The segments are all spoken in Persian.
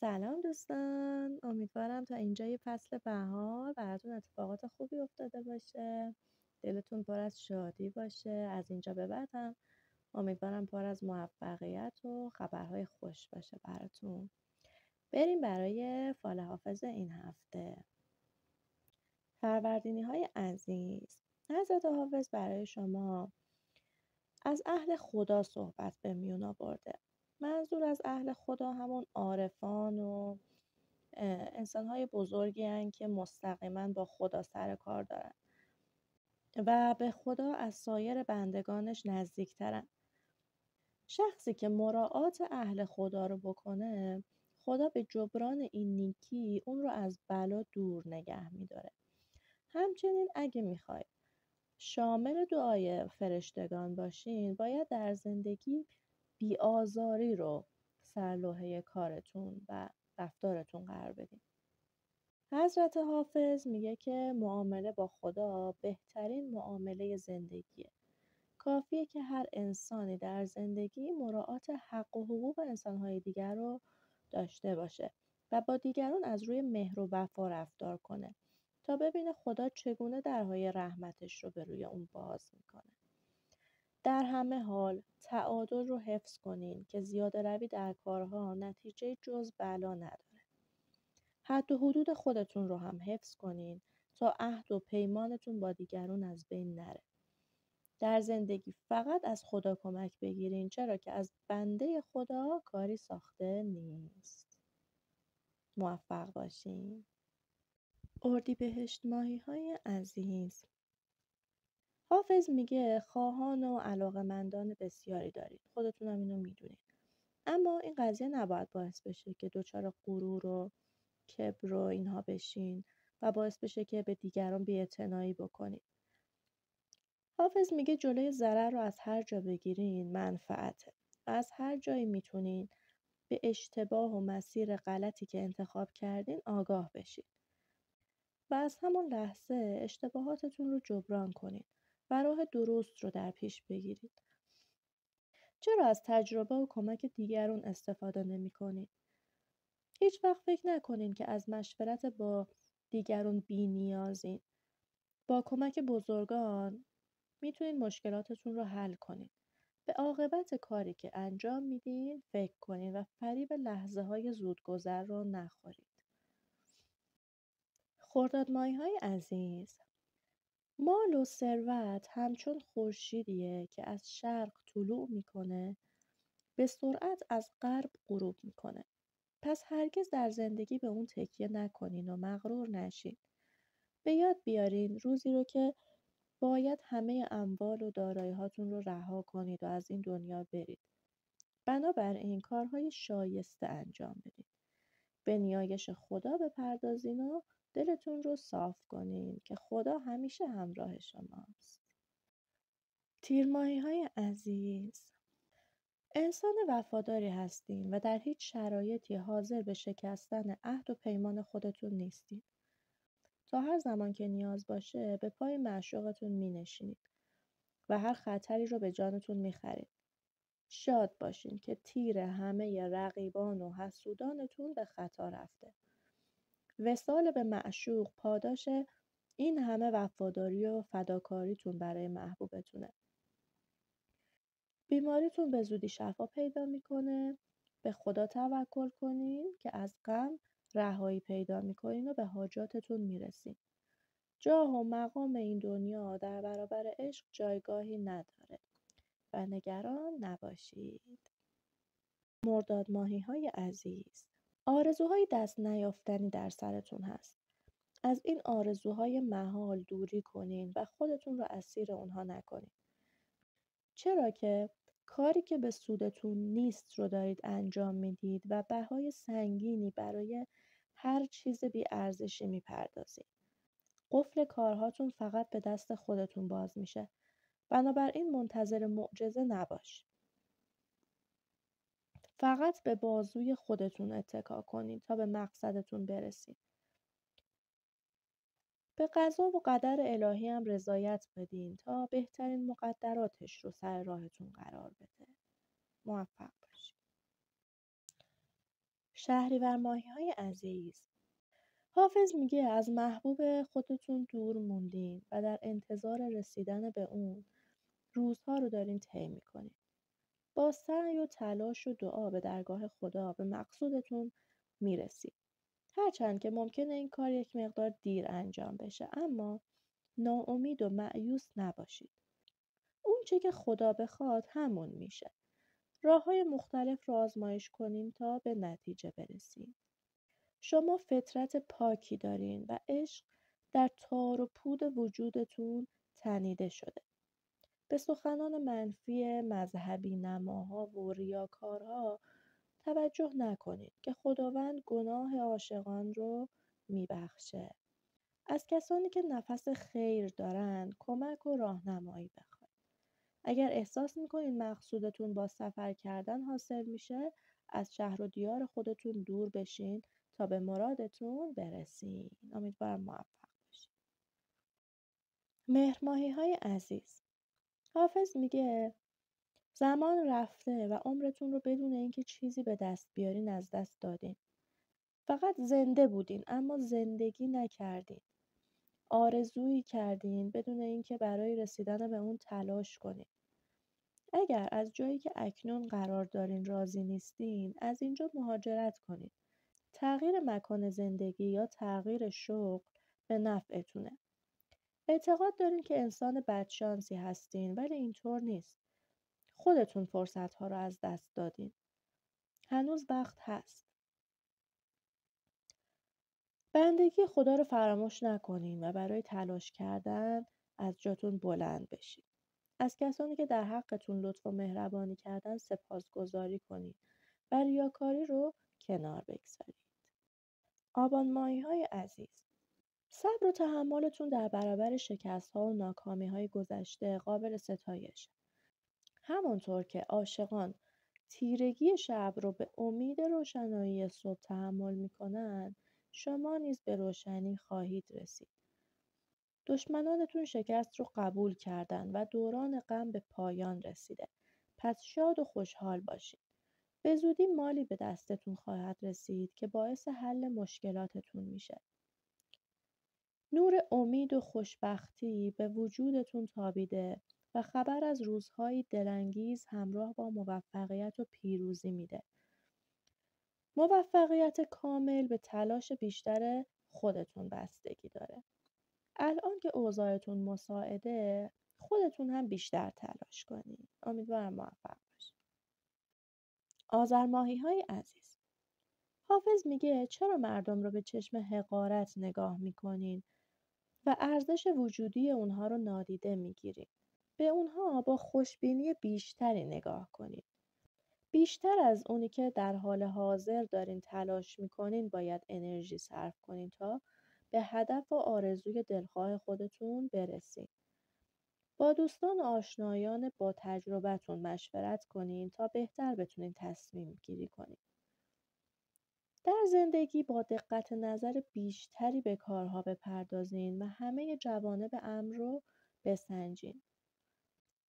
سلام دوستان، امیدوارم تا اینجای فصل بهار براتون اتفاقات خوبی افتاده باشه. دلتون پر از شادی باشه. از اینجا به بعد هم امیدوارم پر از موفقیت و خبرهای خوش باشه براتون. بریم برای فال حافظ این هفته. فروردینی های عزیز، حضرت حافظ برای شما از اهل خدا صحبت به میون آورده. منظور از اهل خدا همون عارفان و انسان‌های بزرگی هستند که مستقیما با خدا سر کار دارن و به خدا از سایر بندگانش نزدیکترن. شخصی که مراعات اهل خدا رو بکنه، خدا به جبران این نیکی اون رو از بلا دور نگه میداره. همچنین اگه میخوای شامل دعای فرشتگان باشین، باید در زندگی بی‌آزاری رو سرلوحه کارتون و رفتارتون قرار بدین. حضرت حافظ میگه که معامله با خدا بهترین معامله زندگیه. کافیه که هر انسانی در زندگی مراعات حق و حقوق انسانهای دیگر رو داشته باشه و با دیگران از روی مهر و وفا رفتار کنه تا ببینه خدا چگونه درهای رحمتش رو به روی اون باز میکنه. در همه حال تعادل رو حفظ کنین که زیاده روی در کارها نتیجه جز بلا نداره. حد و حدود خودتون رو هم حفظ کنین تا عهد و پیمانتون با دیگران از بین نره. در زندگی فقط از خدا کمک بگیرین، چرا که از بنده خدا کاری ساخته نیست. موفق باشین. اردیبهشت ماهی‌های عزیز، حافظ میگه خواهان و علاقه‌مندان بسیاری دارید. خودتون هم اینو میدونید. اما این قضیه نباید باعث بشه که دچار غرور و کبر و اینها بشین و باعث بشه که به دیگران بی‌اعتنایی بکنید. حافظ میگه جلوی ضرر رو از هر جا بگیرین منفعته و از هر جایی میتونین به اشتباه و مسیر غلطی که انتخاب کردین آگاه بشین و از همون لحظه اشتباهاتتون رو جبران کنین و راه درست رو در پیش بگیرید. چرا از تجربه و کمک دیگران استفاده نمی کنین؟ هیچ وقت فکر نکنین که از مشورت با دیگران بی نیازین. با کمک بزرگان میتونین مشکلاتتون رو حل کنین. به عاقبت کاری که انجام میدین فکر کنین و فریب لحظه های زودگذر رو نخورید. خرداد ماهی‌های عزیز، مال و ثروت همچون خورشیدیه که از شرق طلوع میکنه، به سرعت از غرب غروب میکنه. پس هرگز در زندگی به اون تکیه نکنین و مغرور نشین. به یاد بیارین روزی رو که باید همه اموال و دارایی‌هاتون رو رها کنید و از این دنیا برید. بنابراین کارهای شایسته انجام بدین. به نیایش خدا بپردازین و دلتون رو صاف کنین که خدا همیشه همراه شماست. تیر ماهی‌های عزیز، انسان وفاداری هستین و در هیچ شرایطی حاضر به شکستن عهد و پیمان خودتون نیستین. تا هر زمان که نیاز باشه به پای معشوقتون مینشینید و هر خطری رو به جانتون میخرید. شاد باشین که تیر همه رقیبان و حسودانتون به خطا رفته. وصال به معشوق پاداش این همه وفاداری و فداکاریتون برای محبوبتونه. بیماریتون به زودی شفا پیدا میکنه. به خدا توکل کنین که از غم رهایی پیدا میکنین و به حاجاتتون میرسین. جاه و مقام این دنیا در برابر عشق جایگاهی نداره و نگران نباشید. مرداد ماهی‌های عزیز، آرزوهای دست نیافتنی در سرتون هست. از این آرزوهای محال دوری کنین و خودتون رو اسیر اونها نکنین. چرا که کاری که به سودتون نیست رو دارید انجام میدید و بهای سنگینی برای هر چیز بی ارزشی میپردازید. قفل کارهاتون فقط به دست خودتون باز میشه. بنابراین منتظر معجزه نباش. فقط به بازوی خودتون اتکا کنید تا به مقصدتون برسید. به قضا و قدر الهی هم رضایت بدین تا بهترین مقدراتش رو سر راهتون قرار بده. موفق باشید. شهریور ماهی‌های عزیز، حافظ میگه از محبوب خودتون دور موندین و در انتظار رسیدن به اون روزها رو دارین طی میکنین. با سعی و تلاش و دعا به درگاه خدا به مقصودتون میرسید. هرچند که ممکنه این کار یک مقدار دیر انجام بشه، اما ناامید و مایوس نباشید. اون چه که خدا بخواد همون میشه. راه‌های مختلف رو آزمایش کنین تا به نتیجه برسین. شما فطرت پاکی دارین و عشق در تار و پود وجودتون تنیده شده. به سخنان منفی مذهبی نماها و ریاکارها توجه نکنید که خداوند گناه عاشقان رو میبخشه. از کسانی که نفس خیر دارند کمک و راهنمایی بخواید. اگر احساس میکنید مقصودتون با سفر کردن حاصل میشه، از شهر و دیار خودتون دور بشین تا به مرادتون برسین. امیدوارم موفق باشید. مهرماهی‌های عزیز، حافظ میگه زمان رفته و عمرتون رو بدون اینکه چیزی به دست بیارین از دست دادین. فقط زنده بودین اما زندگی نکردین. آرزویی کردین بدون اینکه برای رسیدن به اون تلاش کنین. اگر از جایی که اکنون قرار دارین راضی نیستین، از اینجا مهاجرت کنین. تغییر مکان زندگی یا تغییر شغل به نفعتونه. اعتقاد دارین که انسان بدشانسی هستین، ولی اینطور نیست. خودتون فرصت‌ها رو از دست دادین. هنوز وقت هست. بندگی خدا رو فراموش نکنین و برای تلاش کردن از جاتون بلند بشین. از کسانی که در حقتون لطف و مهربانی کردن سپاسگزاری کنید و ریاکاری رو کنار بگذارید. آبان ماهی‌های عزیز، صبر و تحملتون در برابر شکست‌ها و ناکامی‌های گذشته قابل ستایش. همانطور که عاشقان تیرگی شب رو به امید روشنایی صبح تحمل می‌کنند، شما نیز به روشنی خواهید رسید. دشمنانتون شکست رو قبول کردن و دوران غم به پایان رسیده. پس شاد و خوشحال باشید. به زودی مالی به دستتون خواهد رسید که باعث حل مشکلاتتون میشه. نور امید و خوشبختی به وجودتون تابیده و خبر از روزهای دلانگیز همراه با موفقیت و پیروزی میده. موفقیت کامل به تلاش بیشتر خودتون بستگی داره. الان که اوضاعتون مساعده، خودتون هم بیشتر تلاش کنید. امیدوارم موفق باشید. آذر ماهی‌های عزیز، حافظ میگه چرا مردم رو به چشم حقارت نگاه میکنین و ارزش وجودی اونها رو نادیده میگیرین. به اونها با خوشبینی بیشتری نگاه کنید. بیشتر از اونی که در حال حاضر دارین تلاش میکنین باید انرژی صرف کنین تا به هدف و آرزوی دلخواه خودتون برسید. با دوستان و آشنایان با تجربتون مشورت کنین تا بهتر بتونین تصمیم گیری کنین. در زندگی با دقت نظر بیشتری به کارها بپردازین و همه جوانب امر رو بسنجین.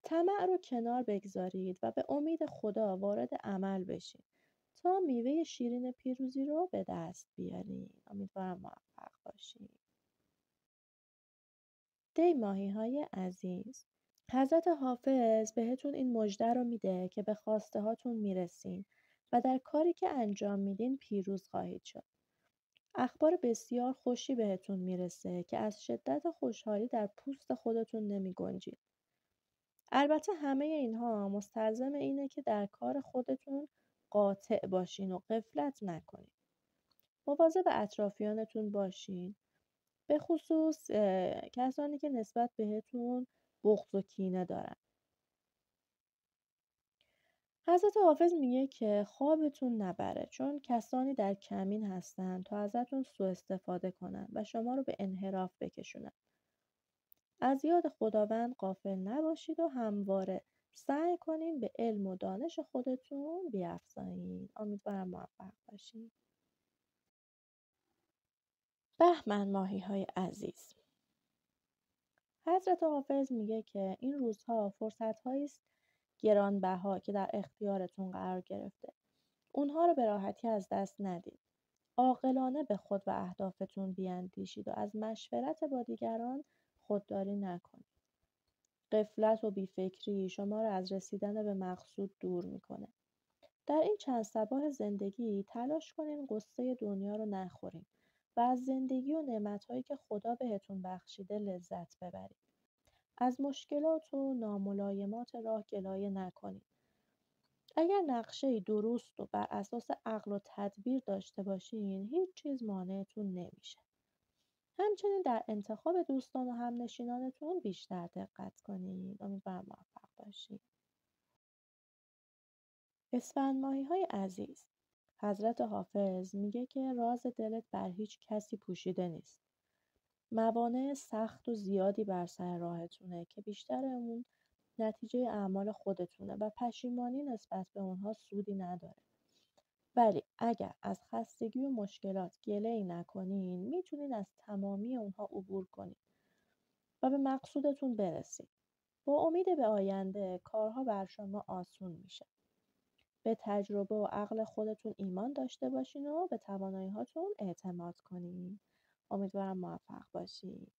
طمع رو کنار بگذارید و به امید خدا وارد عمل بشین تا میوه شیرین پیروزی رو به دست بیارین. امیدوارم موفق باشین. دی ماهی‌های عزیز، حضرت حافظ بهتون این مژده رو میده که به خواسته هاتون میرسین و در کاری که انجام میدین پیروز خواهید شد. اخبار بسیار خوشی بهتون میرسه که از شدت خوشحالی در پوست خودتون نمی گنجید. البته همه اینها مستلزم اینه که در کار خودتون قاطع باشین و غفلت نکنین. مواظب اطرافیانتون باشین. به خصوص کسانی که نسبت بهتون بغض و کینه دارن. حضرت حافظ میگه که خوابتون نبره، چون کسانی در کمین هستن تا ازتون سوء استفاده کنن و شما رو به انحراف بکشونن. از یاد خداوند غافل نباشید و همواره سعی کنین به علم و دانش خودتون بیفزایین. امیدوارم موفق باشین. بهمن ماهی‌های عزیز، حضرت حافظ میگه که این روزها فرصت‌هایی است گرانبها که در اختیارتون قرار گرفته. اونها رو به راحتی از دست ندید. عاقلانه به خود و اهدافتون بیاندیشید و از مشورت با دیگران خودداری نکنید. غفلت و بیفکری شما را از رسیدن به مقصود دور میکنه. در این چند صباح زندگی تلاش کنین قصه دنیا رو نخورین و از زندگی و نعمتهایی که خدا بهتون بخشیده لذت ببرید. از مشکلات و ناملایمات راه گلایه نکنید. اگر نقشه درست و بر اساس عقل و تدبیر داشته باشین، هیچ چیز مانعتون نمیشه. همچنین در انتخاب دوستان و همنشینانتون بیشتر دقت کنید. امیدوارم موفق باشید. اسفندماهی‌های عزیز، حضرت حافظ میگه که راز دلت بر هیچ کسی پوشیده نیست. موانع سخت و زیادی بر سر راهتونه که بیشتر اون نتیجه اعمال خودتونه و پشیمانی نسبت به اونها سودی نداره. ولی اگر از خستگی و مشکلات گله‌ای نکنین، میتونین از تمامی اونها عبور کنین و به مقصودتون برسید. با امید به آینده کارها بر شما آسون میشه. به تجربه و عقل خودتون ایمان داشته باشین و به توانایی‌هاتون اعتماد کنین. امیدوارم موفق باشید.